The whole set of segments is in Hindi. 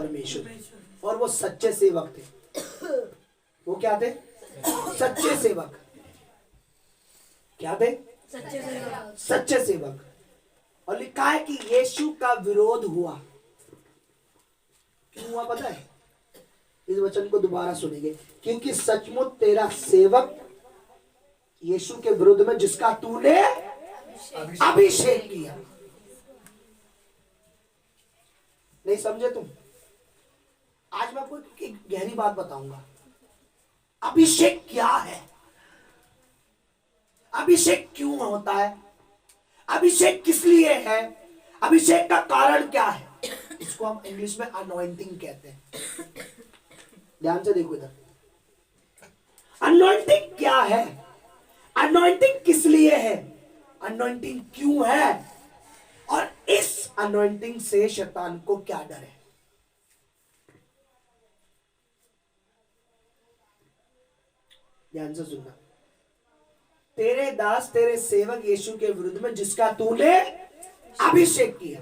परमेश्वर, और वो सच्चे सेवक थे। वो क्या थे? सच्चे सेवक। क्या थे? सच्चे सेवक। और लिखा है कि यीशु का विरोध हुआ। क्यों हुआ पता है? इस वचन को दोबारा सुनेंगे। क्योंकि सचमुच तेरा सेवक यीशु के विरुद्ध में जिसका तूने अभिषेक किया। नहीं समझे तुम? आज मैं आपको एक गहरी बात बताऊंगा। अभिषेक क्या है? अभिषेक क्यों होता है? अभिषेक किस लिए है? अभिषेक का कारण क्या है? इसको हम इंग्लिश में अनॉइंटिंग कहते हैं। ध्यान से देखो इधर। अनॉइंटिंग क्या है? अनॉइंटिंग किस लिए है? अनॉइंटिंग क्यों है? और इस अनॉइंटिंग से शैतान को क्या डर है? ध्यान से सुनना। तेरे दास, तेरे सेवक यीशु के विरुद्ध में जिसका तूने अभिषेक किया।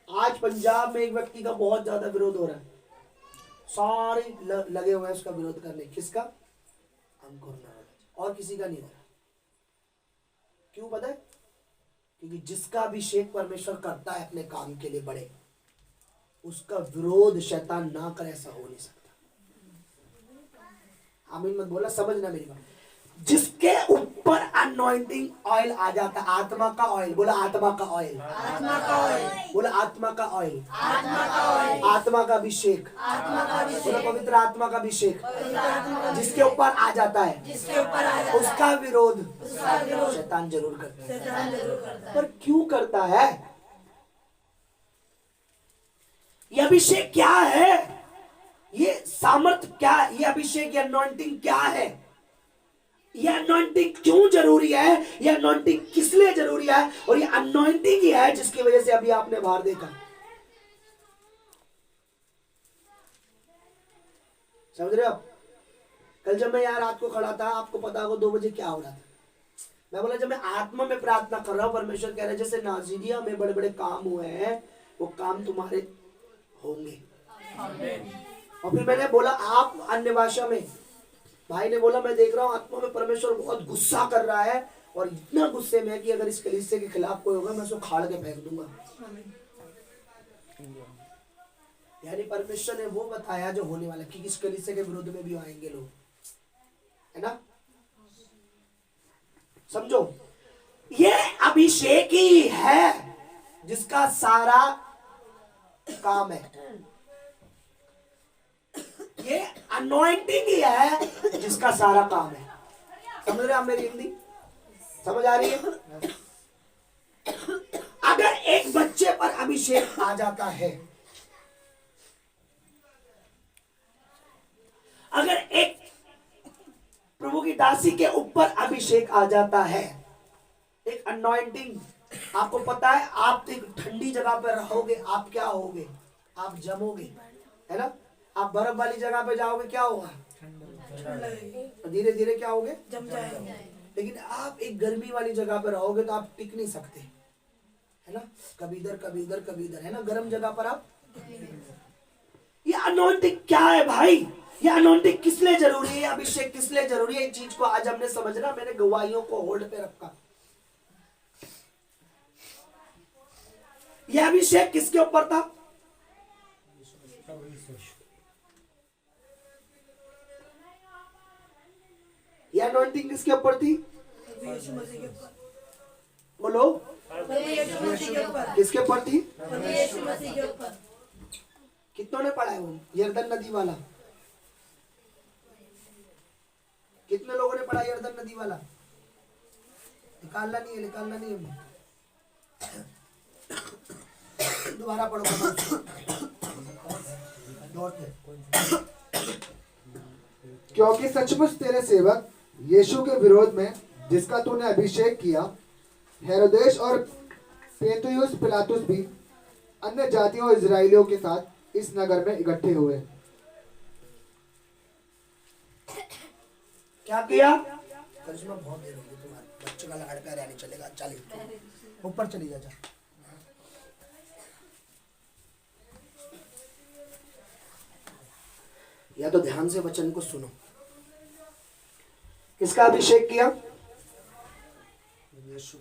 आज पंजाब में एक व्यक्ति का बहुत ज्यादा विरोध हो रहा है। सारे लगे हुए हैं उसका विरोध करने। किसका? अंकुर नाराज। और किसी का नहीं हो रहा। क्यों पता है? क्योंकि जिसका अभिषेक परमेश्वर करता है अपने काम के लिए बड़े, उसका विरोध शैतान ना करे, ऐसा हो नहीं सकता। आमीन मत बोला, समझना मेरी बात। जिसके ऊपर अनॉइंटिंग ऑयल आ जाता है, आत्मा का ऑयल, बोला आत्मा का ऑयल, आत्मा का ऑयल, बोला आत्मा का ऑयल, आत्मा का ऑयल, आत्मा का अभिषेक, आत्मा का अभिषेक, बोला पवित्र आत्मा का अभिषेक जिसके ऊपर आ जाता है, जिसके ऊपर आ जाता है, उसका विरोध शैतान जरूर करता है। शैतान जरूर करता है। पर क्यों करता है? ये अभिषेक क्या है? ये सामर्थ क्या है? ये अभिषेक, ये अनॉइंटिंग क्या है? ये अनॉइंटिंग क्यों जरूरी है? ये अनॉइंटिंग किस लिए जरूरी है? और ये अनॉइंटिंग ही है जिसकी वजह से अभी आपने बाहर देखा। समझ रहे हो आप? कल जब मैं यहाँ रात को खड़ा था, आपको पता होगा 2 बजे क्या हो रहा था। मैं बोला जब मैं आत्मा में प्रार्थना कर रहा हूं, परमेश्वर कह रहा है जैसे नाजीरिया में बड़े बड़े काम हुए हैं, वो काम तुम्हारे होंगे। और फिर मैंने बोला आप अन्य भाषा में, भाई ने बोला मैं देख रहा हूँ आत्मा में परमेश्वर बहुत गुस्सा कर रहा है, और इतना गुस्से में कि अगर इस कलीसिया के खिलाफ कोई होगा मैं उसको खाड़ के फेंक दूंगा। यानी परमेश्वर ने वो बताया जो होने वाला, कि इस कलीसिया के विरुद्ध में भी आएंगे लोग, है ना? समझो, ये अभिषेक ही है जिसका सारा काम है। ये अनॉइंटिंग ही है जिसका सारा काम है। समझ रहे आप मेरी हिंदी? समझ आ रही है? अगर एक बच्चे पर अभिषेक आ जाता है, अगर एक प्रभु की दासी के ऊपर अभिषेक आ जाता है, एक अनॉइंटिंग, आपको पता है आप एक ठंडी जगह पर रहोगे, आप क्या होगे? आप जमोगे, है ना? आप बर्फ वाली जगह पे जाओगे, क्या होगा? धीरे धीरे क्या होगे? जम जाएंगे। लेकिन आप एक गर्मी वाली जगह पर रहोगे तो आप टिक नहीं सकते, है ना? कभी इधर कभी इधर कभी इधर, है ना? गर्म जगह पर आप। ये अनॉइंटिंग क्या है भाई? ये अनॉइंटिंग किस लिए जरूरी है? अभिषेक किस लिए जरूरी है? इस चीज को आज हमने समझना। मैंने गवाहियों को होल्ड पे रखा। यह अभिषेक किसके ऊपर था? यह अनॉइंटिंग किसके ऊपर थी? यीशु मसीह के ऊपर। बोलो, यीशु मसीह के ऊपर। किसके ऊपर थी? यीशु मसीह के ऊपर। कितनों ने पढ़ा है वो यरदन नदी वाला? कितने लोगों ने पढ़ा यरदन नदी वाला? निकालना नहीं है, निकालना नहीं है। दोबारा पढ़ो। क्योंकि सचमुच तेरे सेवक यीशु के विरोध में जिसका तूने अभिषेक किया, हेरोदेश और पेंतुयुस पिलातुस भी अन्य जातियों और इजराइलियों के साथ इस नगर में इकट्ठे हुए। क्या किया? करिश्मा बहुत देर होगी तुम्हारे बच्चे का लाड़ प्यार नहीं चलेगा। चलिए ऊपर चली जा। या तो ध्यान से वचन को सुनो। किसका अभिषेक किया? यीशु।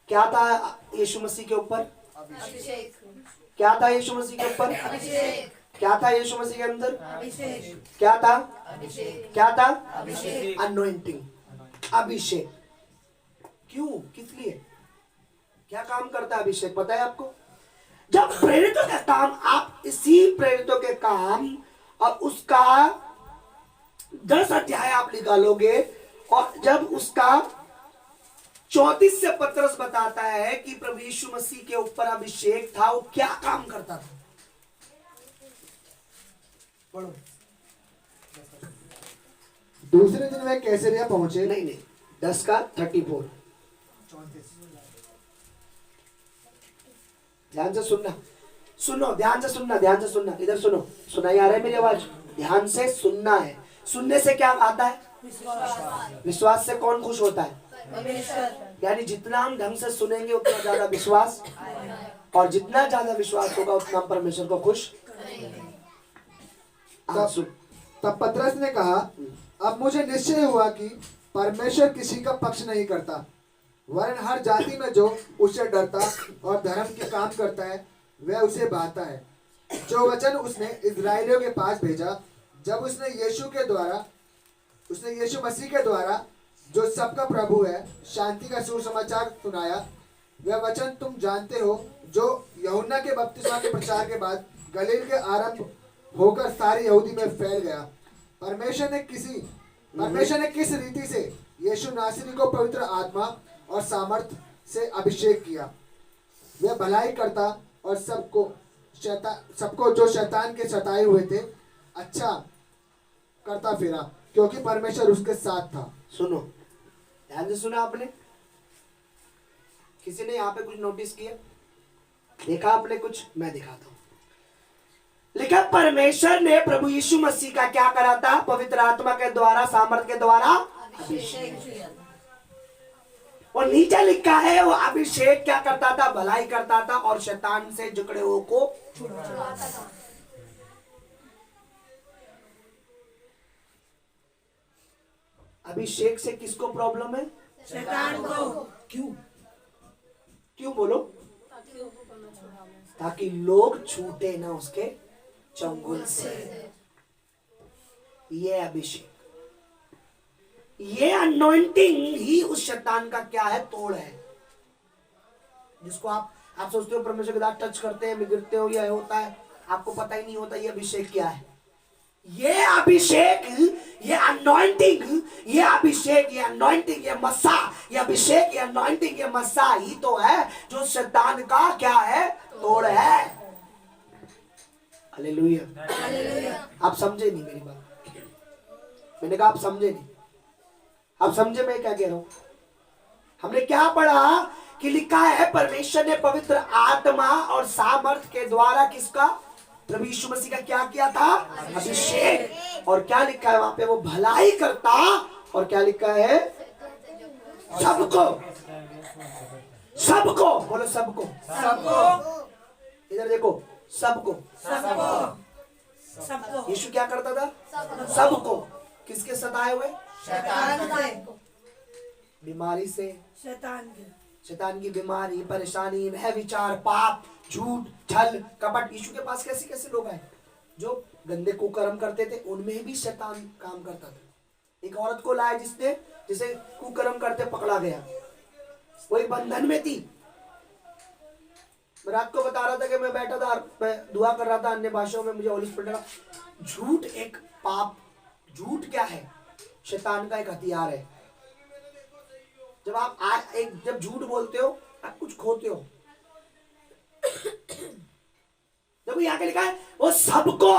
क्या था यीशु मसीह के ऊपर? अभिषेक। क्या था यीशु मसीह के ऊपर? अभिषेक। क्या था यीशु मसीह के अंदर? अभिषेक। क्या था? अभिषेक। क्या था? अभिषेक। अनोइंटिंग, अभिषेक। क्यों? किस लिए? क्या काम करता है अभिषेक, पता है आपको? जब प्रेरितों का काम, आप इसी प्रेरितों के काम और उसका 10 अध्याय आप निकालोगे, और जब उसका 34 से पतरस बताता है कि प्रभु यीशु मसीह के ऊपर अभिषेक था, वो क्या काम करता था? पढ़ो। दूसरे दिन वे कैसरिया पहुंचे। नहीं, 10 का 34। ध्यान से सुनना, सुनो, ध्यान से सुनना, ध्यान से सुनना, इधर सुनो, सुनाई आ रहा है मेरी आवाज? ध्यान से सुनना है। सुनने से क्या आता है? विश्वास। विश्वास से कौन खुश होता है? परमेश्वर। यानी जितना हम ढंग से सुनेंगे उतना ज्यादा विश्वास, और जितना ज्यादा विश्वास होगा उतना हम परमेश्वर को खुश। हाँ, सुन। तब पतरस ने कहा, अब मुझे निश्चय हुआ कि परमेश्वर किसी का पक्ष नहीं करता, वरन हर जाति में जो उससे डरता और धर्म के काम करता है वह उसे भाता है। जो वचन उसने इस्राएलियों के पास भेजा, जब उसने यीशु मसीह के द्वारा जो सबका प्रभु है शांति का सुसमाचार सुनाया, वह वचन तुम जानते हो, जो यूहन्ना के बपतिस्मा के प्रचार के बाद गलील के आरंभ होकर सारी यहूदी में फैल गया। परमेश्वर ने किस रीति से यीशु नासरी को पवित्र आत्मा और सामर्थ से अभिषेक किया, वह भलाई करता और सबको जो शैतान के सताए हुए थे अच्छा करता फिरा, क्योंकि परमेश्वर उसके साथ था। सुनो, ध्यान से सुना आपने? किसी ने यहाँ पे कुछ नोटिस किया? देखा आपने कुछ? मैं दिखाता हूं। लिखा, परमेश्वर ने प्रभु यीशु मसीह का क्या करा था? पवित्र आत्मा के द्वारा, सामर्थ के द्वारा अभिषेक। और नीचे लिखा है वो अभिषेक क्या करता था? भलाई करता था और शैतान से जकड़े हुए को छुड़ाता था। अभिषेक से किसको प्रॉब्लम है? शैतान को। क्यों बोलो? ताकि लोग छूटे ना उसके चंगुल से। ये अभिषेक, ये अनॉइंटिंग ही उस शैतान का क्या है? तोड़ है। जिसको आप सोचते हो परमेश्वर के साथ टच करते हैं, बिगड़ते हो, या होता है, आपको पता ही नहीं होता ये अभिषेक क्या है। ये अभिषेक, ये अनॉइंटिंग, ये अभिषेक, ये अनॉइंटिंग, ये मस्सा, ये अभिषेक, ये अनॉइंटिंग, ये मस्सा ही तो है जो शैतान का क्या है? तोड़ है। हालेलुया। आप समझे नहीं मेरी बात? मैंने कहा आप समझे नहीं। आप समझे मैं क्या कह रहा हूं? हमने क्या पढ़ा कि लिखा है परमेश्वर ने पवित्र आत्मा और सामर्थ के द्वारा किसका? प्रभु यीशु मसीह का क्या किया था? अभिषेक। और क्या लिखा है वहां पे? वो भलाई करता। और क्या लिखा है? सबको। सबको बोलो, सबको। इधर देखो, सबको। यीशु क्या करता था? सबको। किसके सताए हुए? शैतान से। बीमारी से, शैतान की बीमारी, परेशानी, भय विचार, पाप, झूठ, छल, कपट। यीशु के पास कैसे कैसे लोग आए जो गंदे कुकर्म करते थे, उनमें भी शैतान काम करता था। एक औरत को लाया जिसे कुकर्म करते पकड़ा गया, वो एक बंधन में थी। मैं रात को बता रहा था कि मैं बैठा था, मैं दुआ कर रहा था अन्य भाषाओं में, मुझे होली स्पिरिट का झूठ एक पाप। झूठ क्या है? शैतान का एक हथियार है। जब झूठ बोलते हो आप कुछ खोते हो। देखो यहाँ के लिखा है वो सबको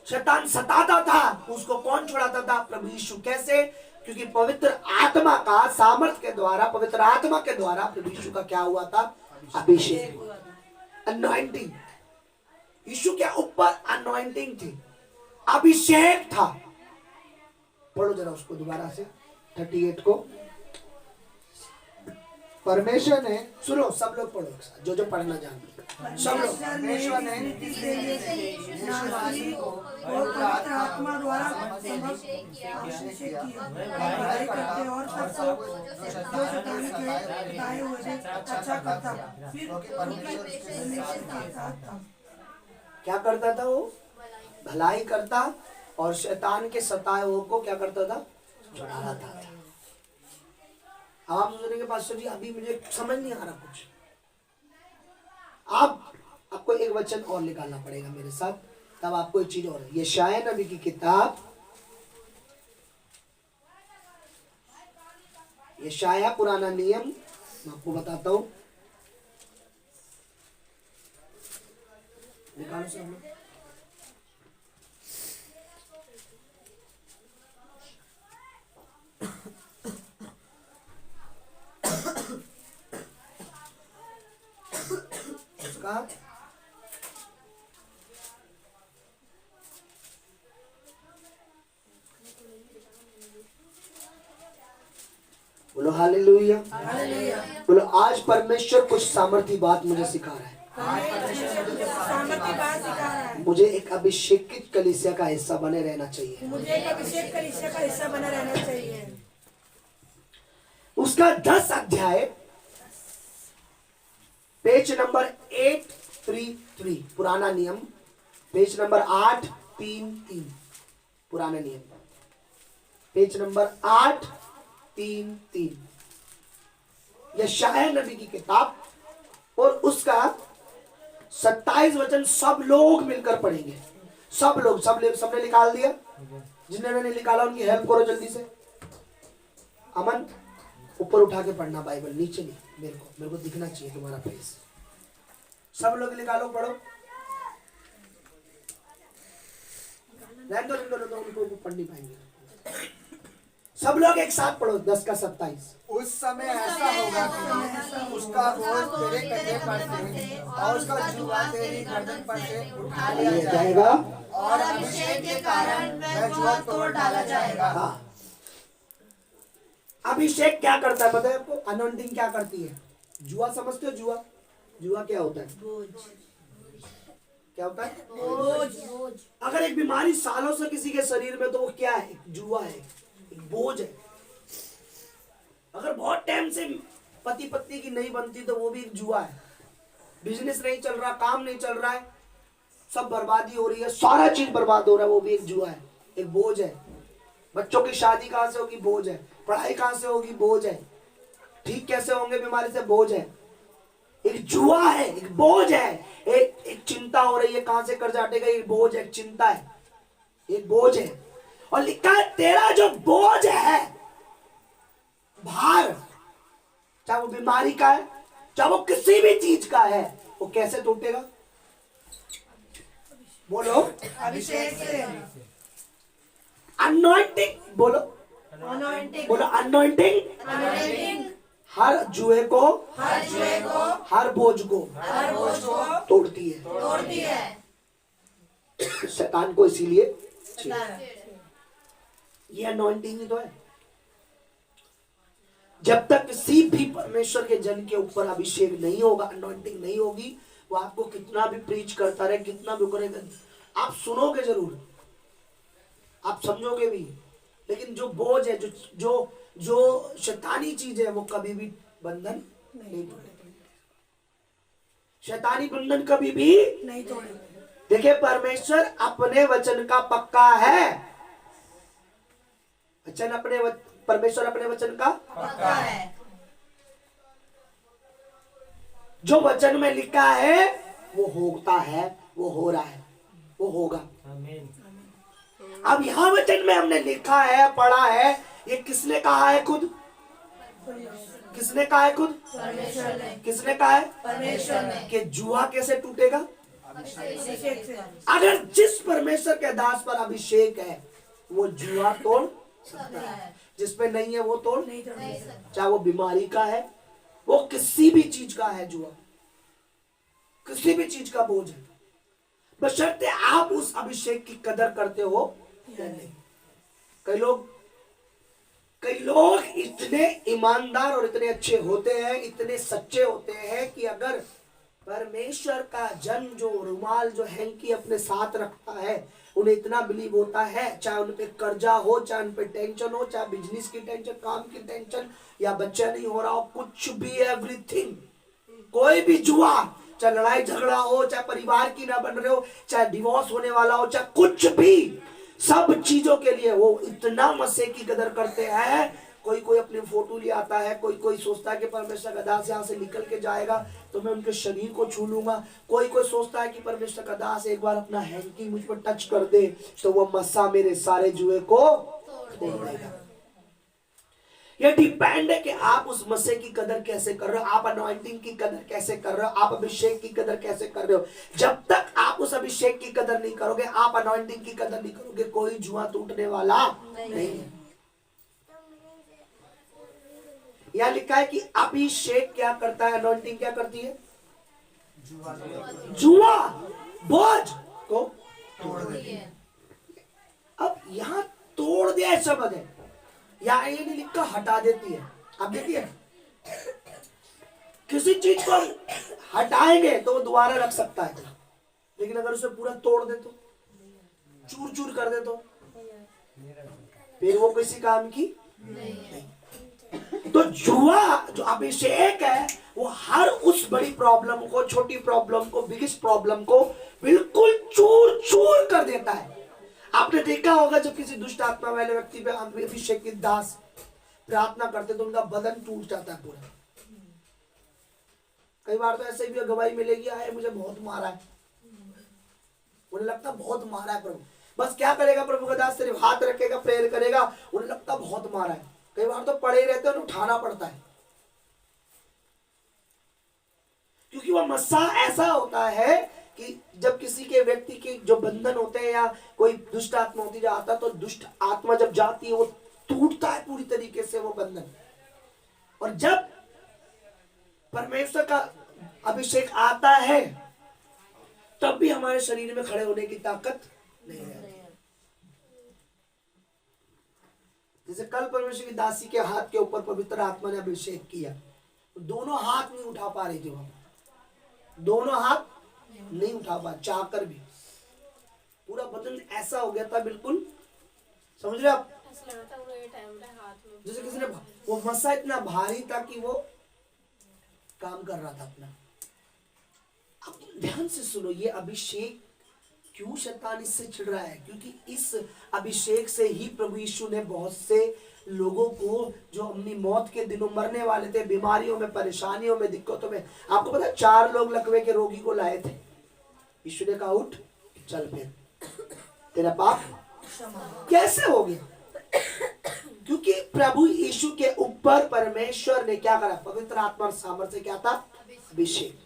शैतान सताता था। उसको कौन छुड़ाता था? प्रभु यीशु। कैसे? क्योंकि पवित्र आत्मा का सामर्थ के द्वारा, पवित्र आत्मा के द्वारा प्रभु यीशु का क्या हुआ था? अभिषेक, अनॉइंटिंग। यीशु के ऊपर अनॉइंटिंग थी, अभिषेक था। पढ़ो जरा उसको दोबारा से, 38 को। परमेश्वर ने सुनो, सब लोग पढ़ो एक साथ, जो पढ़ना जानते हैं। सब लोग। परमेश्वर ने नाज़ी को और पवित्र आत्मा द्वारा अभिषेक किया, भलाई करते और सबको जो शैतान के बताए हुए से अच्छा करता, फिर परमेश्वर के साथ था। क्या करता था वो? भलाई करता और शैतान के सताए हुए को क्या करता था? छुड़ाता था। आप सोचेंगे पास्टर जी अभी मुझे समझ नहीं आ रहा कुछ। आपको एक वचन और निकालना पड़ेगा मेरे साथ, तब आपको एक चीज और है। यशायाह नबी की किताब, यशायाह पुराना नियम, मैं आपको बताता हूं। निकालो सब लोग। उसका बोलो हालेलुया। बोलो आज परमेश्वर कुछ सामर्थी बात मुझे सिखा रहा है। मुझे एक अभिषेकित कलीसिया का हिस्सा बने रहना चाहिए। मुझे एक अभिषेक कलीसिया का हिस्सा बना रहना चाहिए। उसका 10 अध्याय पेज नंबर 833 पुराना नियम, पेज नंबर 833 पुराना नियम, पेज नंबर 833 यशायाह नबी की किताब, और उसका 27 वचन सब लोग मिलकर पढ़ेंगे। सब लोग, सबने निकाल दिया? जिन्होंने नहीं निकाला उनकी हेल्प करो जल्दी से। अमन ऊपर उठा के पढ़ना बाइबल, नीचे नहीं, मेरे को दिखना चाहिए तुम्हारा फेस। सब लोग निकालो, पढ़ो। उनको पढ़ नहीं पाएंगे। सब लोग एक साथ पढ़ो। 10 का 27। उस समय ऐसा होगा कि उसका बोझ तेरे कंधे पर से और उसका जुआ तेरी गर्दन पर से उठा लिया जाएगा और अभिषेक के कारण वह जुआ तोड़ डाला जाएगा। हाँ। अभिषेक क्या करता है पता है आपको? अनॉइंटिंग क्या करती है? जुआ समझते हो? जुआ क्या होता है? क्या होता है? बोझ। अगर एक बीमारी सालों से किसी के शरीर में, तो वो क्या है? जुआ है, एक बोझ है। अगर बहुत टाइम से पति पत्नी की नहीं बनती तो वो भी एक जुआ है। बिजनेस नहीं चल रहा, काम नहीं चल रहा है, सब बर्बादी हो रही है, सारा चीज बर्बाद हो रहा है, वो भी एक जुआ है, एक बोझ है। बच्चों की शादी कहां से होगी? बोझ है। पढ़ाई कहां से होगी? बोझ है। ठीक कैसे होंगे बीमारी से? बोझ है। एक जुआ है, एक बोझ है। एक चिंता हो रही है, कहां से कर्जा हटेगा? एक बोझ है, एक चिंता है, एक बोझ है। और लिखा है तेरा जो बोझ है, भार, चाहे वो बीमारी का है, चाहे वो किसी भी चीज का है, वो कैसे टूटेगा? बोलो। अभिषेक से। अनॉइंटिंग बोलो। बोलो अनॉइंटिंग हर जुए को, हर बोझ को तोड़ती है। शैतान को इसीलिए ये अनॉइंटिंग ही तो है। जब तक किसी भी परमेश्वर के जन के ऊपर अभिषेक नहीं होगा, अनॉइंटिंग नहीं होगी, वो आपको कितना भी प्रीच करता रहे, कितना भी करेगा, आप सुनोगे जरूर, आप समझोगे भी, लेकिन जो बोझ है, जो शैतानी चीज है, वो कभी भी बंधन नहीं तोड़ेगी। शैतानी बंधन कभी भी नहीं तोड़ेगी। देखिए परमेश्वर अपने वचन का पक्का है। परमेश्वर अपने वचन का पक्का है। जो वचन में लिखा है वो होता है, वो हो रहा है, वो होगा। अब यहां वचन में हमने लिखा है, पढ़ा है, ये किसने कहा है? खुद किसने कहा है? खुद परमेश्वर ने। किसने कहा है? परमेश्वर ने। कि जुआ कैसे टूटेगा? अभिषेक से। अगर जिस परमेश्वर के दास पर अभिषेक है वो जुआ तोड़ सकता है, जिस पे नहीं है वो तोड़ नहीं तोड़। चाहे वो बीमारी का है, वो किसी भी चीज का है, जुआ किसी भी चीज का बोझ है, बशर्ते आप उस अभिषेक की कदर करते हो या नहीं। कई लोग कई लोग इतने ईमानदार और इतने अच्छे होते हैं, इतने सच्चे होते हैं कि अगर परमेश्वर का जन जो रुमाल जो हैंकी अपने साथ रखता है, उन्हें इतना बिलीव होता है, चाहे उन पे कर्जा हो, चाहे उन पे टेंशन हो, चाहे बिजनेस की टेंशन, काम की टेंशन, या बच्चा नहीं हो रहा हो, कुछ भी, एवरीथिंग, कोई भी जुआ, चाहे लड़ाई झगड़ा हो, चाहे परिवार की ना बन रहे हो, चाहे डिवोर्स होने वाला हो, चाहे कुछ भी, सब चीजों के लिए वो इतना मसीह की कदर करते हैं। कोई कोई अपनी फोटो ले आता है, कोई कोई सोचता है कि परमेश्वर का दास यहाँ से निकल के जाएगा तो मैं उनके शरीर को छू लूंगा, कोई कोई सोचता है कि परमेश्वर का दास एक बार अपना हैंकी मुझ पर टच कर दे तो वो मस्सा मेरे सारे जुए को तोड़ देगा। ये डिपेंड है कि आप उस मसीह की कदर कैसे कर रहे हो, आप अनॉइंटिंग की कदर कैसे कर रहे हो, आप अभिषेक की कदर कैसे कर रहे हो। जब तक आप उस अभिषेक की कदर नहीं करोगे, आप अनॉइंटिंग की कदर नहीं करोगे, कोई जुआ टूटने वाला नहीं। यहां लिखा है कि अभिषेक क्या करता है, अनॉइंटिंग क्या करती है, जुआ बोझ को तोड़ देती है। अब यहां तोड़ दिया शब्द है, या ये नहीं लिखा हटा देती है। आप देखिए किसी चीज को हटाएंगे तो वो दोबारा रख सकता है, लेकिन अगर उसे पूरा तोड़ दे तो, चूर चूर कर दे तो फिर वो किसी काम की नहीं। तो जुआ जो अभिषेक है वो हर उस बड़ी प्रॉब्लम को, छोटी प्रॉब्लम को, बिगेस्ट प्रॉब्लम को बिल्कुल चूर चूर कर देता है। आपने देखा होगा जब किसी दुष्ट आत्मा वाले व्यक्ति पे अभिषेक के दास प्रार्थना करते तो उनका बदन टूट जाता है पूरा। कई बार तो ऐसे भी गवाही मिलेगी, आए मुझे बहुत मारा है, उन्हें लगता बहुत मारा है प्रभु, बस क्या करेगा प्रभु का दास, सिर्फ हाथ रखेगा, प्रेयर करेगा, उन्हें लगता बहुत मारा है। कई बार तो पड़े ही रहते हैं, उन्हें उठाना पड़ता है, क्योंकि वह मस्सा ऐसा होता है कि जब किसी के व्यक्ति के जो बंधन होते हैं या कोई दुष्ट आत्मा होती जाता है, तो दुष्ट आत्मा जब जाती है वो टूटता है पूरी तरीके से वो बंधन। और जब परमेश्वर का अभिषेक आता है तब भी हमारे शरीर में खड़े होने की ताकत नहीं रहती। जैसे कल परमेश्वर की दासी के हाथ के ऊपर पवित्र आत्मा ने अभिषेक किया, तो दोनों हाथ नहीं उठा पा रही थी, वहां दोनों हाथ नहीं उठा पा, चाहकर भी पूरा बदन ऐसा हो गया था, बिल्कुल समझ रहे आप, जैसे किसी ने, वो मस्सा इतना भारी था कि वो काम कर रहा था अपना। अब ध्यान से सुनो, ये अभिषेक क्यों शैतान इससे चिढ़ रहा है, क्योंकि इस अभिषेक से ही प्रभु यीशु ने बहुत से लोगों को जो अपनी मौत के दिनों मरने वाले थे, बीमारियों में, परेशानियों में, दिक्कतों में, आपको पता 4 लोग लकवे के रोगी को लाए थे, यीशु ने कहा उठ चल, फिर तेरा पाप कैसे हो गया, क्योंकि प्रभु यीशु के ऊपर परमेश्वर ने क्या करा, पवित्र आत्मा और सामर्थ्य क्या था, अभिषेक,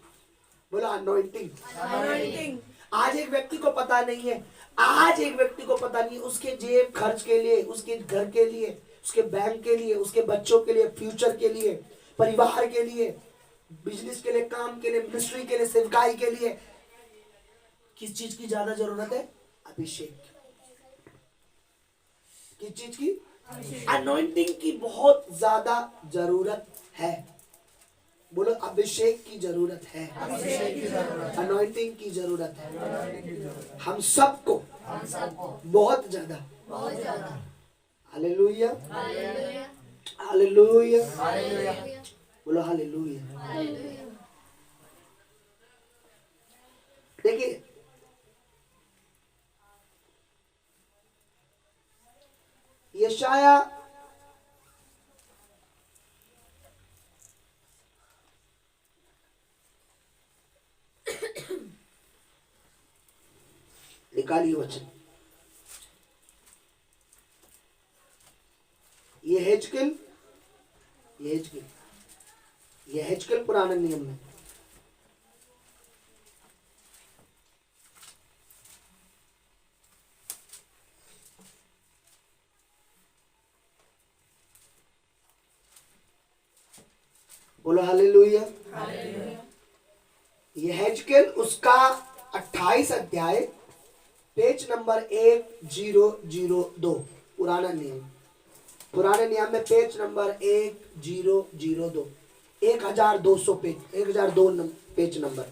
बोला अनॉइंटिंग। आज एक व्यक्ति को पता नहीं है, आज एक व्यक्ति को पता नहीं है, उसके जेब खर्च के लिए, उसके घर के लिए, उसके बैंक के लिए, उसके बच्चों के लिए, फ्यूचर के लिए, परिवार के लिए, बिजनेस के लिए, काम के लिए, मिनिस्ट्री के लिए, सेवकाई के लिए, किस चीज की ज्यादा जरूरत है, अभिषेक। किस चीज की, अनॉइंटिंग की बहुत ज्यादा जरूरत है। बोलो अभिषेक की जरूरत है, अनॉइंटिंग की जरूरत है, हम सबको बहुत ज्यादा। हालेलुया, हालेलुया, बोलो हालेलुया। देखिए यशाया निकालिए वचन, ये हेजकेल पुराने नियम में, बोलो हालेलुया। ये हेजकेल उसका 28 अध्याय, पेज नंबर 1002, पुराना नियम। पुराने नियम में page number 1002, 1200 page, 1002 page number.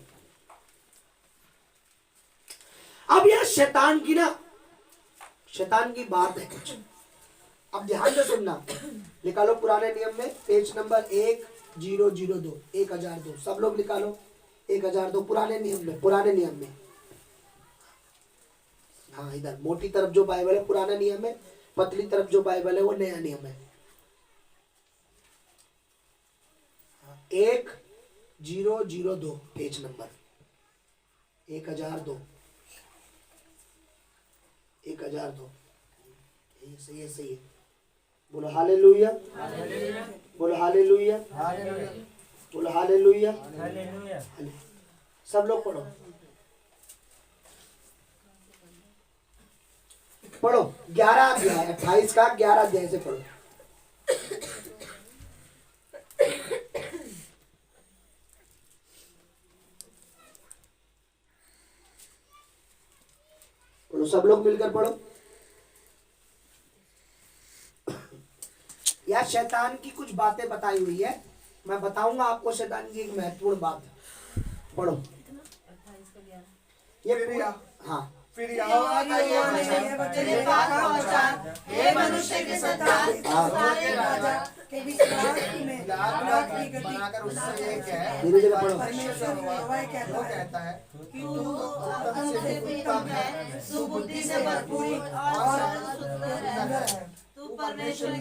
अब यह शैतान की बात है कुछ, अब ध्यान से सुनना। निकालो पुराने नियम में पेज नंबर 1002, 1002, सब लोग निकालो 1002 पुराने नियम में। हाँ, इधर मोटी तरफ जो बाइबल है पुराना नियम है, पतली तरफ जो बाइबल है वो नया नियम है। 1002 पेज नंबर 1002, 1002। ये सही है। बोलो हालेलुया, बोलो हालेलुया, बोलो हालेलुया। सब लोग पढ़ो 11 अध्याय, 28 का 11 अध्याय से पढ़ो। सब लोग मिलकर पढ़ो। यार शैतान की कुछ बातें बताई हुई है, मैं बताऊंगा आपको शैतान की एक महत्वपूर्ण बात। पढ़ो ये। हाँ, फिर यहोवा का ये वचन हे मनुष्य के संतान, इस्राएल के राजा के विश्वास में बनाकर उससे ये कह, धीरे धीरे पढ़ो। परमेश्वर यहोवा कहता है कि तू उत्तम से उत्तम है, सुबुद्धि से भरपूर और सुंदर है। तू परमेश्वर के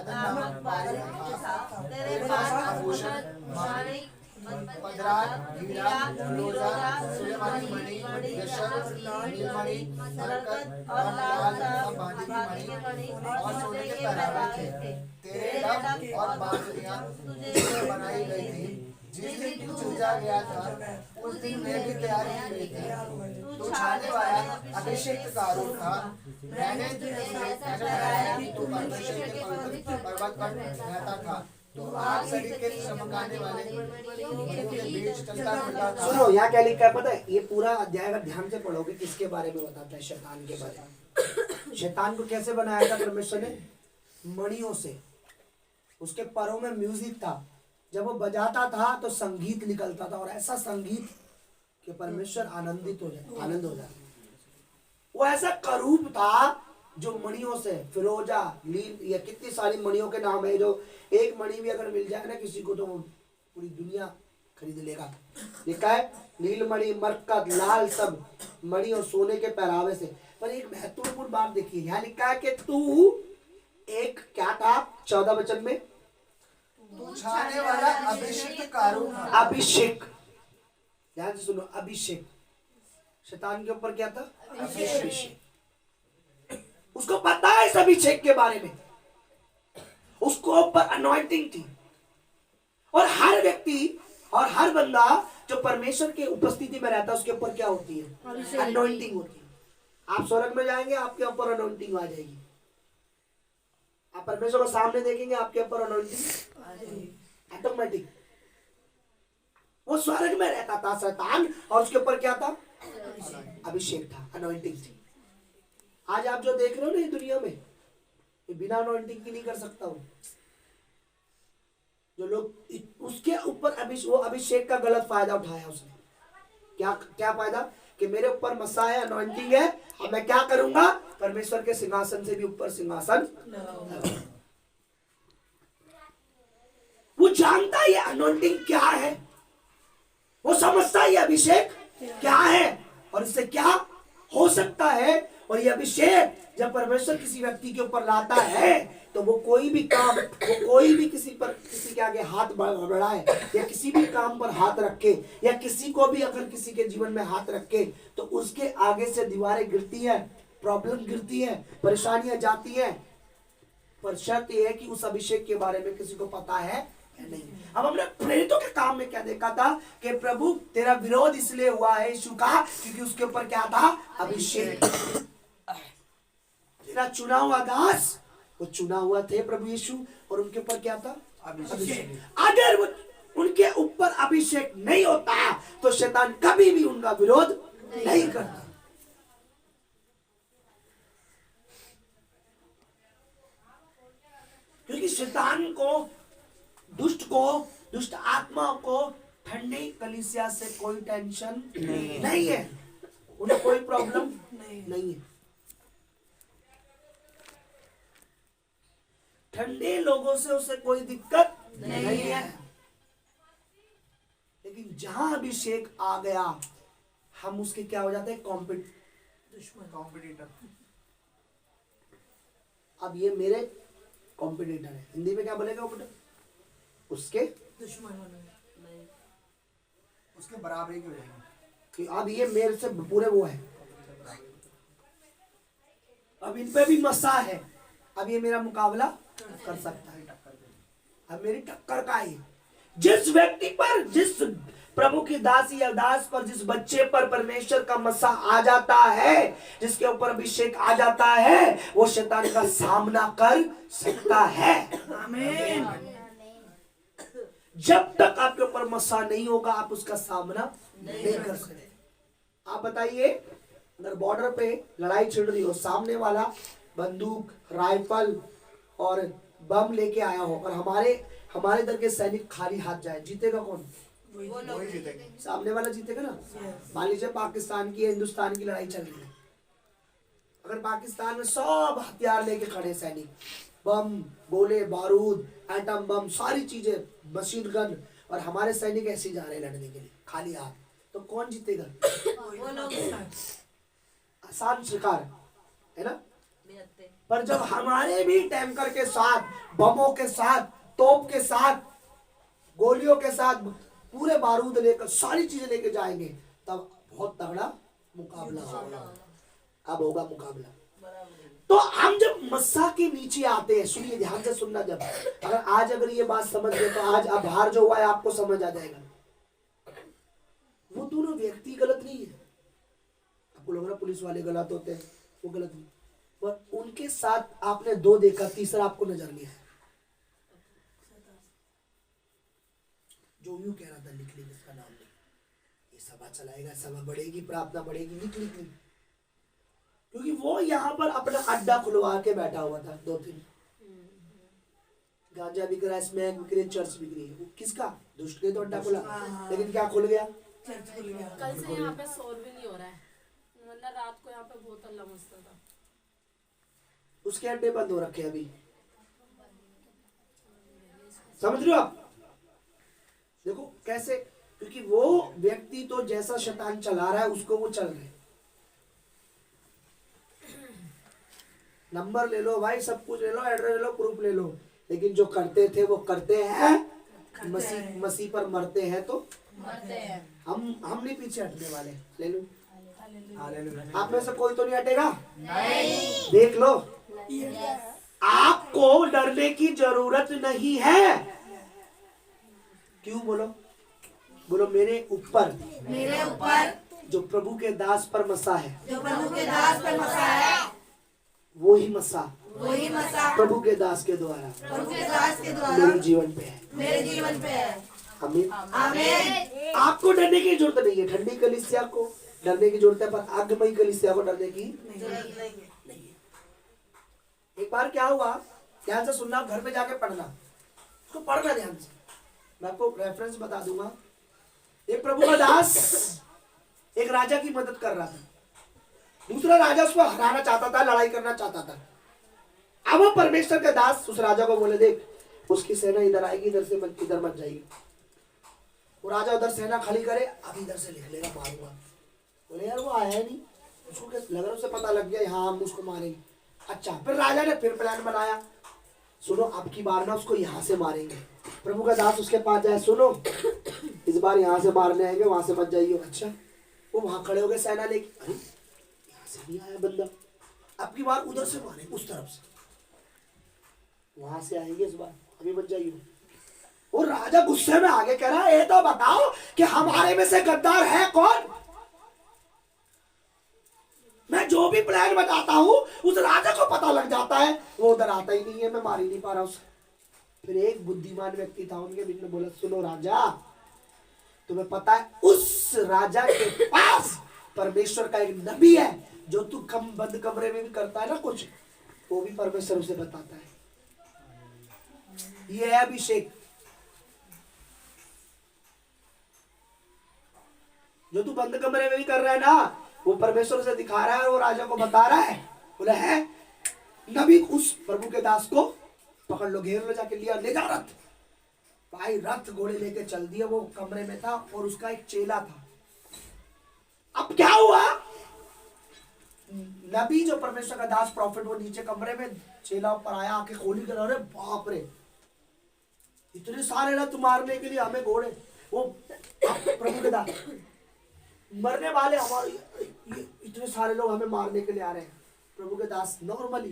नामक बारिक के साथ तेरे पास आभूषण, माणिक, पदराग, हीरा, फिरोजा, सुलेमानी मणि, यशब, नीलमणि, मरकत और लाल बांदी की मणि और सोने के पहरावे थे। तेरे डग और बांसुरियां तुझे बनाई गई थी। जिस दिन तू चूजा गया था उस दिन मैं भी तैयार की गई थी। तू छाने वाला अभिषेक का आरोप था। मैंने तुझे ऐसा ठहराया कि तू परमेश्वर के पवित्र पर्वत पर रहता था। तू आग सरीखे चमकाने वाले के बीच चलता फिरता था। सुनो यहाँ क्या लिखा है पता है? ये पूरा अध्याय अगर ध्यान से पढ़ोगे किसके बारे में बताता है? शैतान के बारे में। शैतान को कैसे बनाया था परमेश्वर ने? मणियों से। उसके पैरों में म्यूजिक था, जब वो बजाता था तो संगीत निकलता था, और ऐसा संगीत कि परमेश्वर आनंद हो जाए। वो ऐसा करूप था जो मणियों से, फिरोजा, लील, या कितनी सारी मणियों के नाम है, जो एक मणि भी अगर मिल जाए ना किसी को तो पूरी दुनिया खरीद लेगा। लिखा है नीलमणि, मरकत, लाल, सब मणि और सोने के पहरावे से। पर एक महत्वपूर्ण बात देखिए, यहाँ लिखा है कि तू एक क्या था 14 वचन में? तू छाने वाला अभिषेक कारू था। अभिषेक, ध्यान से सुनो, अभिषेक। शैतान के ऊपर क्या था? अभिषेक। उसको पता है इस अभिषेक के बारे में, उसको ऊपर अनॉइंटिंग थी। और हर व्यक्ति और हर बंदा जो परमेश्वर के उपस्थिति में रहता है उसके ऊपर क्या होती है? अनॉइंटिंग होती है। आप स्वर्ग में जाएंगे आपके ऊपर अनॉइंटिंग आ जाएगी। आप परमेश्वर को सामने देखेंगे आपके ऊपर अनॉइंटिंग ऑटोमेटिक। वो स्वर्ग में रहता था शैतान, और उसके ऊपर क्या था? अभिषेक था, अनॉइंटिंग थी। आज आप जो देख रहे हो ना ये दुनिया में, ये बिना अनॉइंटिंग की नहीं कर सकता हूं। जो लोग उसके ऊपर वो अभिषेक का गलत फायदा उठाया उसने। क्या फायदा? कि मेरे ऊपर मसा है, अनॉइंटिंग है, अब मैं क्या करूंगा? परमेश्वर के सिंहासन से भी ऊपर सिंहासन। वो जानता है ये अनॉइंटिंग क्या है, वो समझता है ये अभिषेक क्या है और इससे क्या हो सकता है। और ये अभिषेक जब परमेश्वर किसी व्यक्ति के ऊपर लाता है तो वो कोई भी काम, वो कोई भी किसी के आगे हाथ बढ़ाए या किसी भी काम पर हाथ रखे या किसी को भी अगर किसी के जीवन में हाथ रखे तो उसके आगे से दीवारें गिरती है, प्रॉब्लम गिरती है, परेशानियां जाती है। पर शर्त यह है कि उस अभिषेक के बारे में किसी को पता है नहीं। अब हमने प्रेरितों के काम में क्या देखा था कि प्रभु तेरा विरोध इसलिए हुआ है यीशु का क्योंकि उसके ऊपर क्या था? अभिषेक। तेरा चुना हुआ दास, वो चुना हुआ थे प्रभु यीशु, और उनके ऊपर क्या था? अभिषेक। अगर वो उनके ऊपर अभिषेक नहीं होता तो शैतान कभी भी उनका विरोध नहीं करता। क्योंकि शैतान को, दुष्ट आत्माओं को ठंडी कलीसिया से कोई टेंशन नहीं है, उन्हें कोई प्रॉब्लम नहीं है। ठंडे लोगों से उसे कोई दिक्कत नहीं है। लेकिन जहां अभिषेक आ गया, हम उसके क्या हो जाते हैं? कॉम्पिटिटर। अब ये मेरे कॉम्पिटिटर है। हिंदी में क्या बोलेगा कॉम्पिटिटर? उसके उसके बराबरी की हो जाएगी कि अब ये मेरे से पूरे वो है, अब इन पे भी मसा है, अब ये मेरा मुकाबला कर सकता है, अब मेरी टक्कर का है। जिस व्यक्ति पर, जिस प्रभु की दासी या दास पर, जिस बच्चे पर परमेश्वर का मसा आ जाता है, जिसके ऊपर अभिषेक आ जाता है, वो शैतान का सामना कर सकता है। आमीन। जब तक आपके ऊपर मसा नहीं होगा, आप उसका सामना नहीं कर सकते। आप बताइए, अगर बॉर्डर पे लड़ाई छिड़ रही हो, सामने वाला बंदूक, राइफल और बम लेके आया हो, और हमारे इधर के सैनिक खाली हाथ जाए, जीतेगा कौन? वही जीतेंगे। सामने वाला जीतेगा ना। मान लीजिए पाकिस्तान की, हिंदुस्तान की लड़ाई चल रही है, अगर पाकिस्तान में सब हथियार लेके खड़े सैनिक, बम, गोले बारूद, एटम बम, सारी चीजें, मशीन गन, और हमारे सैनिक ऐसे जा रहे हैं लड़ने के लिए खाली हाथ, तो कौन जीतेगा? आसान शिकार है ना। पर जब हमारे भी टैंकर के साथ, बमों के साथ, तोप के साथ, गोलियों के साथ, पूरे बारूद लेकर, सारी चीजें लेके जाएंगे, तब बहुत तगड़ा मुकाबला होगा। अब होगा मुकाबला। तो हम जब मस्सा के नीचे आते हैं, सुनिए ध्यान से सुनना, जब अगर ये बात समझ गए तो आज आभार जो हुआ है आपको समझ आ जाएगा। वो दोनों व्यक्ति गलत नहीं है। आपको लग रहा पुलिस वाले गलत होते हैं, वो गलत नहीं, पर उनके साथ आपने दो देखा, तीसरा आपको नजर नहीं आया। जो यूं कह रहा था निकली, इसका नाम नहीं, ये सभा चलाएगा, सभा बढ़ेगी, प्रार्थना बढ़ेगी, निकली, क्योंकि वो यहाँ पर अपना अड्डा खुलवा के बैठा हुआ था। 2-3 गांजा बिक रहा है, स्मैक बिक रही है, चर्च बिक रही है। वो किसका? दुष्ट के तो अड्डा खुला, लेकिन क्या खुल गया? कल से यहाँ पे शोर भी नहीं हो रहा है, वरना रात को यहाँ पे बहुत हल्ला मचता था। उसके अड्डे बंद हो रखे अभी, समझ रहे हो आप? देखो कैसे, क्योंकि वो व्यक्ति तो जैसा शैतान चला रहा है उसको वो चल रहे। नंबर ले लो भाई, सब कुछ ले लो, एड्रेस ले लो, प्रूफ ले लो, लेकिन जो करते थे वो करते हैं। मसीह पर मरते हैं तो मरते हैं। हम नहीं पीछे हटने वाले। ले लो, आप में से कोई तो नहीं हटेगा? नहीं। देख लो, आपको डरने की जरूरत नहीं है। क्यों? बोलो मेरे ऊपर जो प्रभु के दास पर मसा है, वही मसा प्रभु के दास के द्वारा मेरे जीवन पे है। आमीन। आपको डरने की जरूरत नहीं है। ठंडी कलीसिया को डरने की जरूरत है, पर आगमई कलीसिया को डरने की नहीं है। एक बार क्या हुआ, ध्यान से सुनना, घर पे जाके पढ़ना, उसको पढ़ना ध्यान से, मैं आपको रेफरेंस बता दूंगा। एक प्रभु का दास एक राजा की मदद कर रहा था, दूसरा राजा उसको हराना चाहता था, लड़ाई करना चाहता था। अब वो परमेश्वर के दास उस राजा को बोले, देख उसकी सेना इधर आएगी, इधर से इधर मत जाएगी। वो राजा उधर सेना खड़ी करे, अब इधर से लिख लेगा, मारूंगा। बोले यार वो आया नहीं, उसको क्या लग रहा, उसे पता लग गया हाँ हम उसको मारेंगे। अच्छा, फिर राजा ने फिर प्लान बनाया, सुनो अब की बार ना उसको यहाँ से मारेंगे। प्रभु का दास उसके पास जाए, सुनो इस बार यहाँ से मारने आएंगे, वहां से मत जाइए। अच्छा, वो वहां खड़े हो गए सेना लेके, अरे यहाँ से नहीं आया बंदा, अब की बार उधर से मारे, उस तरफ से, वहां से आएंगे इस बार, अभी मत जाइए। वो राजा गुस्से में आगे कह रहा है, ये तो बताओ कि हमारे में से गद्दार है कौन? मैं जो भी प्लान बताता हूं उस राजा को पता लग जाता है, वो उधर आता ही नहीं है, मैं मार ही नहीं पा रहा उसे। फिर एक बुद्धिमान व्यक्ति था उनके बीच में, बोला सुनो राजा, तुम्हें पता है उस राजा के पास परमेश्वर का एक नबी है, जो तू बंद कमरे में भी करता है ना कुछ, वो भी परमेश्वर उसे बताता है। ये है अभिषेक। जो तू बंद कमरे में भी कर रहा है ना, वो परमेश्वर से दिखा रहा है और राजा को बता रहा है। बोले है नबी, उस प्रभु के दास को पकड़ लो, घेर लो, जाके लिया, ले जा रथ। भाई रथ घोड़े लेके चल दिया। वो कमरे में था और उसका एक चेला था। अब क्या हुआ, नबी जो परमेश्वर का दास प्रॉफिट, वो नीचे कमरे में, चेला ऊपर आया, आके खोली कर, अरे बाप रे, इतने सारे रथ मारने के लिए हमें घोड़े। वो प्रभु के दास, मरने वाले हमारे, इतने सारे लोग हमें मारने के लिए आ रहे हैं। प्रभु के दास नॉर्मली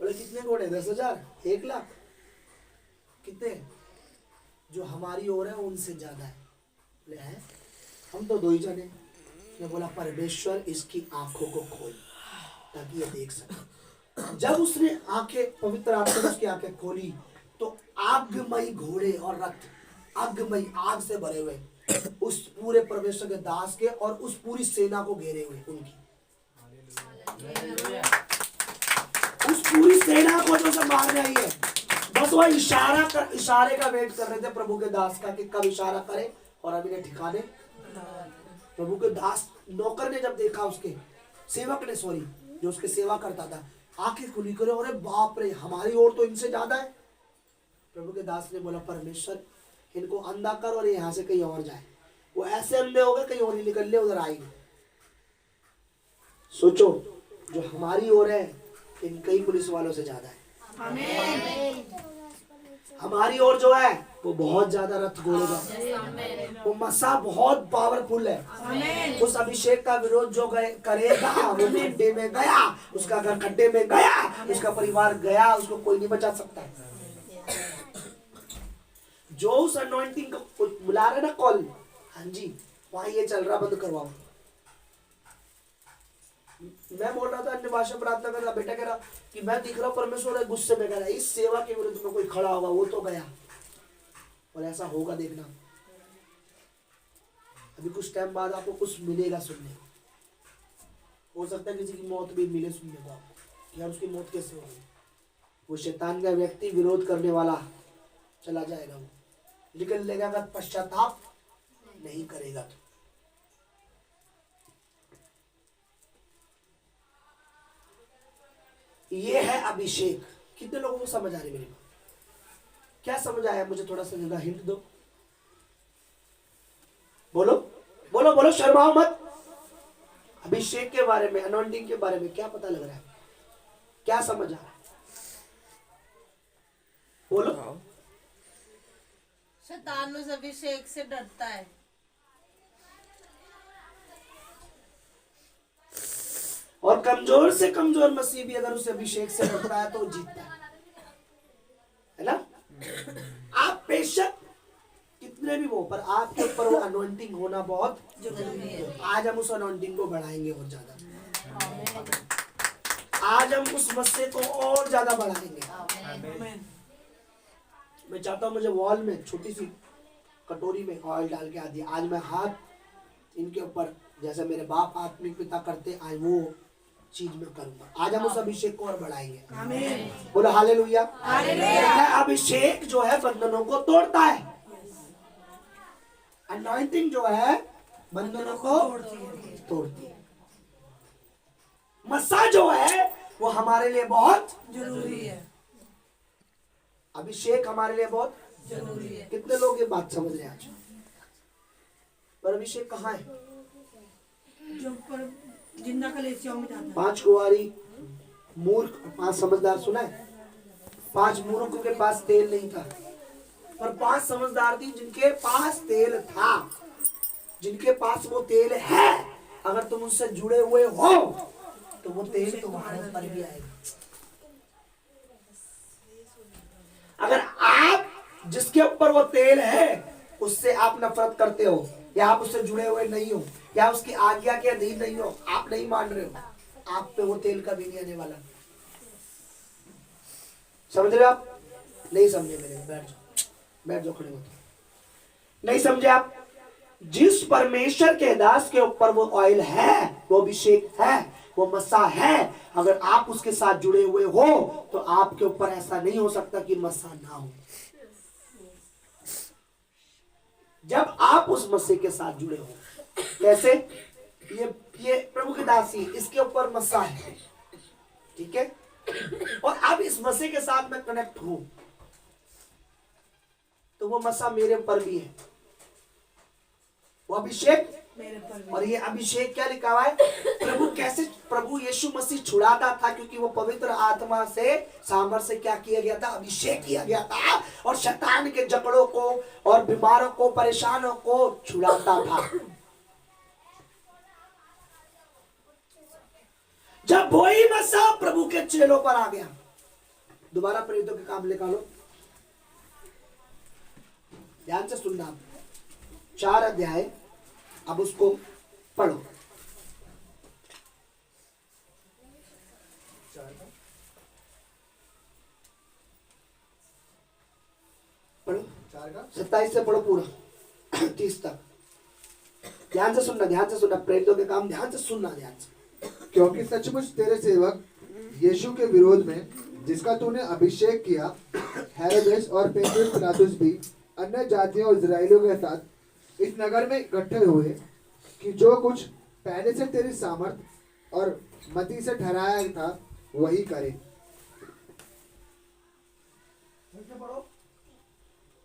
बोले कितने घोड़े, 10,000, 1,00,000, कितने? जो हमारी ओर है उनसे ज्यादा है। बोले है, हम तो 2 ही जने। उसने बोला परमेश्वर इसकी आंखों को खोल ताकि ये देख सके। जब उसने आंखें, पवित्र आत्मा ने उसकी आंखें खोली, तो आगमई घोड़े और रथ, आगमई आग से भरे हुए, उस पूरे परमेश्वर के दास के और उस पूरी सेना को घेरे हुए, उनकी उस पूरी सेना को जो मारने आई है। बस वह इशारे का वेट कर रहे थे प्रभु के दास का कि कब इशारा करे और अभी ने ठिकाने। प्रभु के दास नौकर ने जब देखा, उसके सेवक ने, सॉरी, जो उसके सेवा करता था, आंखें खुली करे, अरे बाप रे, हमारी ओर तो इनसे ज्यादा है। प्रभु के दास ने बोला परमेश्वर इनको अंधा कर और यहाँ से कहीं और जाए। वो ऐसे अंधे हो गए, कहीं और ही निकल ले, उधर आएंगे। सोचो, जो हमारी ओर है इन कई पुलिस वालों से ज्यादा है। हमारी ओर जो है वो बहुत ज्यादा रथ घोड़े का, वो मसा बहुत पावरफुल है। उस अभिषेक का विरोध जो करेगा वो खड्डे में गया, उसका घर खड्डे में गया, उसका परिवार गया, उसको कोई नहीं बचा सकता। जो उस अनॉइंटिंग को बुला रहे ना कॉल, हाँ जी, वहां ये चल रहा, बंद करवाओ। मैं बोल रहा था, अन्य भाषा प्रार्थना कर रहा, बेटा कह रहा कि मैं दिख रहा परमेश्वर गुस्से में, कह रहा इस सेवा के विरुद्ध में कोई खड़ा होगा, वो तो गया। और ऐसा होगा, देखना अभी कुछ टाइम बाद आपको कुछ मिलेगा सुनने को। हो सकता है किसी की मौत भी मिले सुनने को आपको, यार उसकी मौत कैसे होगी। वो शैतान का व्यक्ति, विरोध करने वाला चला जाएगा, वो निकल लेगा अगर पश्चाताप नहीं करेगा तो। ये है अभिषेक। कितने लोगों को समझ आ रही मेरी बात? क्या समझ आया? मुझे थोड़ा सा जगह हिंट दो। बोलो बोलो बोलो, शर्माओ मत। अभिषेक के बारे में, अनॉइंटिंग के बारे में क्या पता लग रहा है? क्या समझ आ रहा है? बोलो। शैतान उस अभिषेक से डरता है। और कमजोर से कमजोर मसीह भी अगर उस अभिषेक से डरता है तो जीतता है ना? आप बेशक कितने भी वो, पर आपके ऊपर वो अनॉइंटिंग होना बहुत जरूरी है। आज हम उस अनॉइंटिंग को बढ़ाएंगे और ज्यादा। आज हम उस मस्से को और ज्यादा बढ़ाएंगे। मैं चाहता हूँ मुझे वॉल में छोटी सी कटोरी में ऑयल डाल के आती, आज मैं हाथ इनके ऊपर जैसे मेरे बाप आत्मिक पिता करते, आज वो चीज में करूंगा। आज हम उस अभिषेक को और बढ़ाएंगे। आमीन। बोलो हालेलुया। हालेलुया। अभिषेक जो है बंधनों को तोड़ता है। अनॉइंटिंग जो है बंधनों को तोड़ती है। मसा जो है वो हमारे लिए बहुत जरूरी है। अभिषेक हमारे लिए बहुत जरूरी है। कितने लोग ये बात समझ रहे हैं आज? पर अभिषेक कहाँ है? जो पर जिंदा कलीसियाओं में जाता है। 5 कुंवारी मूर्ख, 5 समझदार, सुना है? 5 मूर्खों के पास तेल नहीं था, पर 5 समझदार थी जिनके पास तेल था, जिनके पास वो तेल है। अगर तुम उससे जुड़े हुए हो तो वो तेल तुम्हारे पर भी आएगा। अगर आप जिसके ऊपर वो तेल है उससे आप नफरत करते हो, या आप उससे जुड़े हुए नहीं हो, या उसकी आज्ञा के अधीन नहीं हो, आप नहीं मान रहे हो, आप पे वो तेल कभी नहीं आने वाला। समझ रहे हो आप? नहीं समझे मेरे? बैठ जाओ खड़े होते। नहीं समझे आप? जिस परमेश्वर के दास के ऊपर वो ऑयल है, वो अभिषेक है, वो मसा है। अगर आप उसके साथ जुड़े हुए हो तो आपके ऊपर ऐसा नहीं हो सकता कि मसा ना हो। जब आप उस मसीह के साथ जुड़े हो, कैसे? ये प्रभु की दासी, इसके ऊपर मसा है, ठीक है, और अब इस मसीह के साथ मैं कनेक्ट हूं तो वो मसा मेरे ऊपर भी है, वो अभिषेक मेरे पर भी। और ये अभिषेक क्या लिखा हुआ है? प्रभु यीशु मसीह छुड़ाता था क्योंकि वो पवित्र आत्मा से, सामर्थ से क्या किया गया था? अभिषेक किया गया था, और शैतान के जकड़ों को और बीमारों को, परेशानों को छुड़ाता था। जब वही मसा प्रभु के चेलों पर आ गया, दोबारा प्रेरितों के काम निकालो, ध्यान से सुनना, 4 अध्याय, अब उसको पढ़ो। पढ़ो 4 का 27 से पढ़ो पूरा 30 तक। ध्यान से सुनना, प्रेरितों के काम ध्यान से सुनना, ध्यान से। क्योंकि सचमुच तेरे सेवक यीशु के विरोध में, जिसका तूने अभिषेक किया, हेरोदेस और पुन्तियुस पिलातुस भी अन्य जातियों और इजराइलियों के साथ इस नगर में इकट्ठे हुए कि जो कुछ पहले से तेरी सामर्थ और मति से ठहराया था वही करे।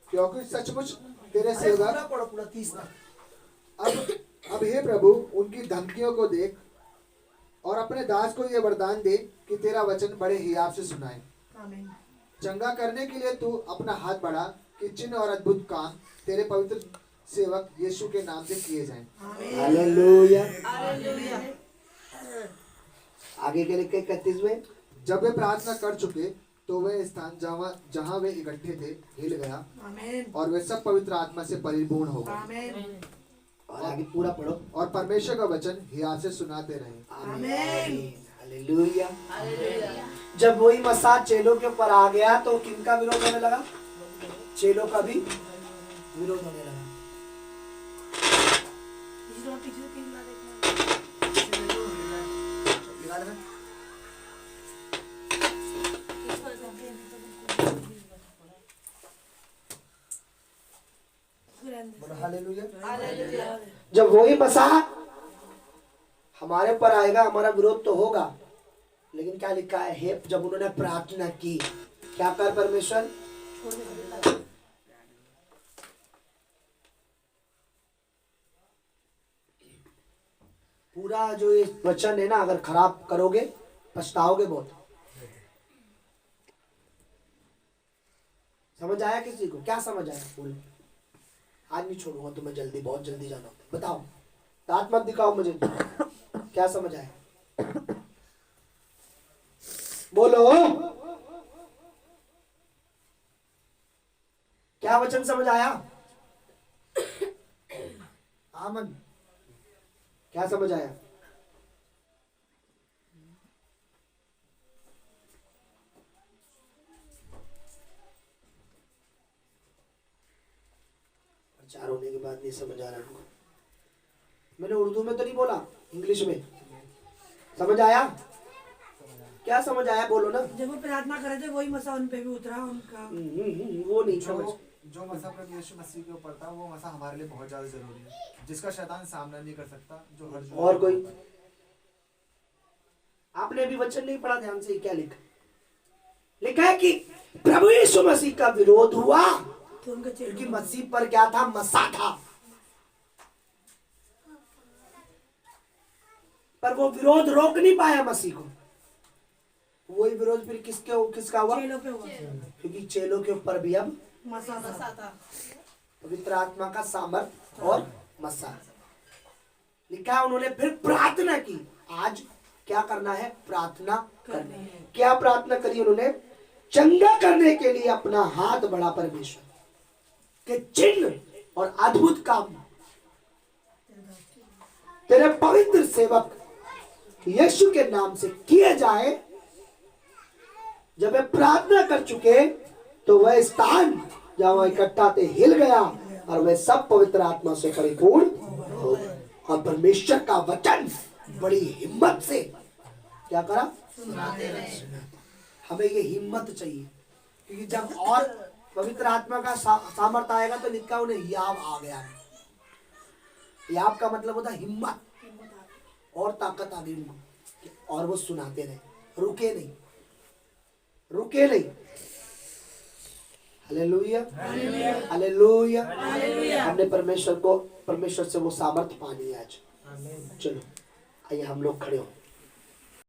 क्योंकि सचमुच तेरे सेवक, पूरा 30 तक। अब हे प्रभु, उनकी धमकियों को देख और अपने दास को ये वरदान दे कि तेरा वचन बड़े हियाव से सुनाए। आमीन। चंगा करने के लिए तू अपना हाथ बढ़ा कि चिन्ह और अद्भुत काम तेरे पवित्र सेवक यीशु के नाम से किए जाएं। हालेलुया। हालेलुया। आगे के लिखे 31 में, जब वे प्रार्थना कर चुके तो वह स्थान जहाँ वे इकट्ठे थे हिल गया, आमीन। और वे सब पवित्र आत्मा से परिपूर्ण हो गए, आमीन। और आगे पूरा पढ़ो। और परमेश्वर का वचन हियाव से सुनाते रहे। आमीन। हालेलुया। हालेलुया। जब वही मसा चेलों के ऊपर आ गया तो किनका विरोध होने लगा? चेलों का भी विरोध होने लगा। पीछे तीन ला देखना। हालेलुया। जब वही मसा हमारे पर आएगा, हमारा विरोध तो होगा, लेकिन क्या लिखा है? हे जब उन्होंने प्रार्थना की, क्या कर परमेश्वर? पूरा जो ये वचन है ना, अगर खराब करोगे पछताओगे बहुत। समझ आया किसी को? क्या समझ आया? बोलो। आज नहीं छोड़ूंगा तुम्हें, जल्दी, बहुत जल्दी जाना होता है। बताओ, दांत मत दिखाओ मुझे। क्या समझ आया? बोलो, क्या वचन समझ आया? आमन, क्या समझ आया? प्रचार होने के बाद नहीं समझ आ रहा है। मैंने उर्दू में तो नहीं बोला, इंग्लिश में। समझ आया? क्या समझ आया? बोलो ना। जब वो प्रार्थना करे थे वही मसा उन पे भी उतरा उनका। वो नहीं समझ। जो मसा प्रभु यीशु मसीह के ऊपर था, वो मसा हमारे लिए बहुत ज्यादा जरूरी है, जिसका शैतान सामना नहीं कर सकता। जो हर और कोई? आपने अभी वचन नहीं पढ़ा ध्यान से। क्या लिखा? लिखा है कि प्रभु यीशु मसीह का विरोध हुआ तो उनके क्योंकि मसीह पर क्या था? मसा था। पर वो विरोध रोक नहीं पाया मसीह को। वही विरोध फिर किसका हुआ? चेलों पे हुआ। क्योंकि चेलों के ऊपर भी अब मसा मसा था। पवित्र आत्मा का सामर्थ और मसा। लिखा है उन्होंने फिर प्रार्थना की। आज क्या करना है? प्रार्थना करनी है। क्या प्रार्थना करी उन्होंने? चंगा करने के लिए अपना हाथ बढ़ा परमेश्वर के चिन्ह और अद्भुत काम तेरे पवित्र सेवक यीशु के नाम से किए जाए। जब वे प्रार्थना कर चुके तो वह स्थान जहां वह इकट्ठा थे हिल गया, और वे सब पवित्र आत्मा से परिपूर्ण हो गए। और परमेश्वर का वचन बड़ी हिम्मत से क्या करा? सुनाते रहे। हमें ये हिम्मत चाहिए, क्योंकि जब और पवित्र आत्मा का सामर्थ्य आएगा तो लिखा उन्हें याब आ गया। याब का मतलब होता है हिम्मत, और ताकत आ गई उनको, और वो सुनाते रहे, रुके नहीं, रुके नहीं। Hallelujah, hallelujah. हमने परमेश्वर से वो सामर्थ्य पानी है आज। चलो आइए हम लोग खड़े हो।